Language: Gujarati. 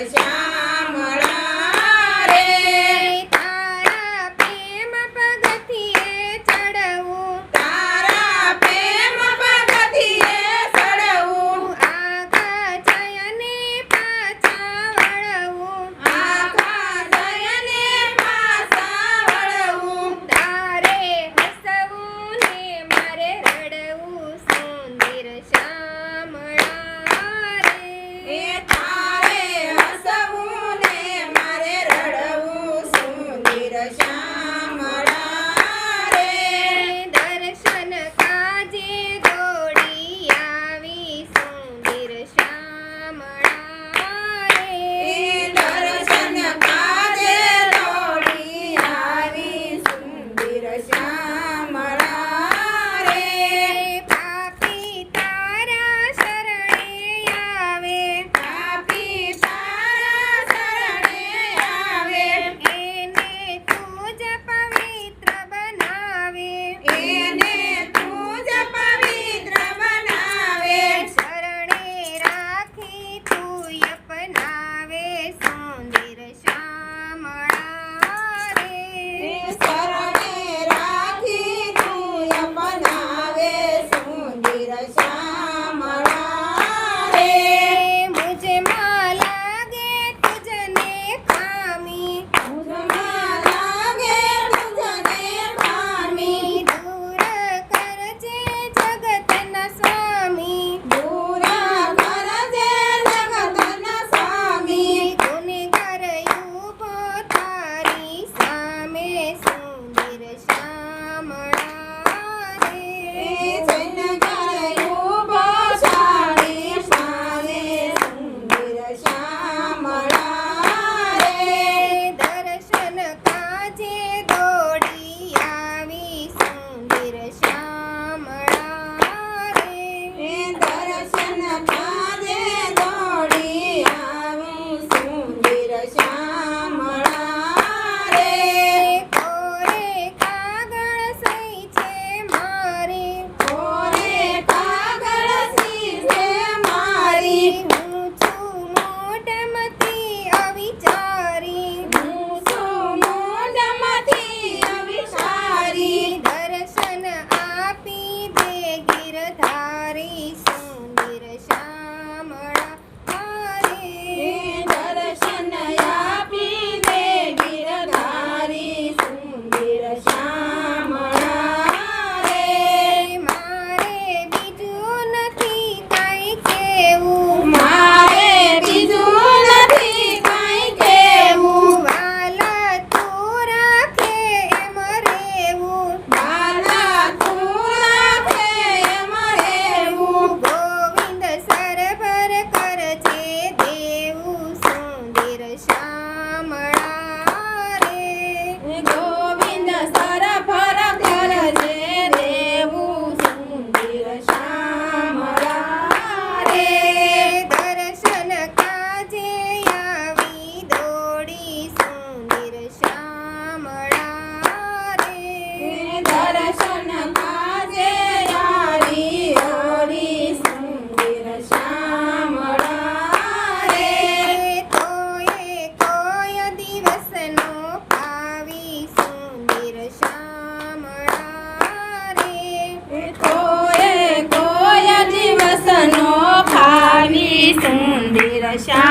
શ્યામળા રે તારા પ્રેમ પગથિયે ચડવું તારા પ્રેમ પગથિયે ચડવું આખા જયને પાછા વળવું આખા જયને પાછા વળવું તારે હસવું ને મારે રડવું સુંદર શ્યામળા રે એ તારે હસવું ને મારે રડવું સુંદર શ્યામળા રે દર્શન કાજે દોડી આવી સુંદર શ્યામળા રે દર્શન કાજે દોડી આવી સુંદર શ્યામળા રે પાપી તારા શરણે આવે પાપી તારા શરણે આવે એને તું જ પવિત્ર બનાવે એને તું જ પવિત્ર બનાવે શરણે રાખી તું અપનાવે સુંદર શ્યામળા રે શરણે રાખી તું અપનાવે સુંદર શ્યામળા રે મુજમાં લાગે તુજને ખામી મુજમાં લાગે તુજને ખામી દૂર કરજે જગતના સ્વામી દૂર કરજે જગતના સ્વામી ગુનેગાર ઊભો તારી સામે સુંદર શ્યામળા રે જૈન કરે ઉભો સાડી સામે સુંદર શ્યામળા રે દર્શન કાજે દોડી આવી સુંદર શ્યામળા રે દર્શન કાજે દોડી આવી સુંદર શ્યામળા રે કોરે કાગળ સહી છે મારી કોરે કાગળ સીધે મારી હું છું મોઢમતી અવિચારી હું છું મોઢમાંથી અવિચારી દર્શન આપી દે ગિરધારી સુંદર શ્યામળા રે દર્શન આપી દે ગિરધારી સુંદર શ્યામળા રે મારે બીજું નથી કાંઈ કેવું મારે બીજું નથી કાંઈ કહેવું વાલા તું રાખે એમ રેવું બાલા તું રાખે એમ રહેવું ગોવિંદ સરભર કરજે દેવું સુંદર શ્યામળા રે ગોવિંદ સરભર કરજે દેવું સુંદર શ્યામળા રે દર્શન કાજે આવી દોડી સુંદર શ્યામળા રે દર્શન કાજે યારી હરી સુંદર શ્યામળા રે તોય કોઈ દિવસનો પાવી સુંદર શ્યામળા રે કોઈ દિવસનો ભાવી સુંદર શ્યામળા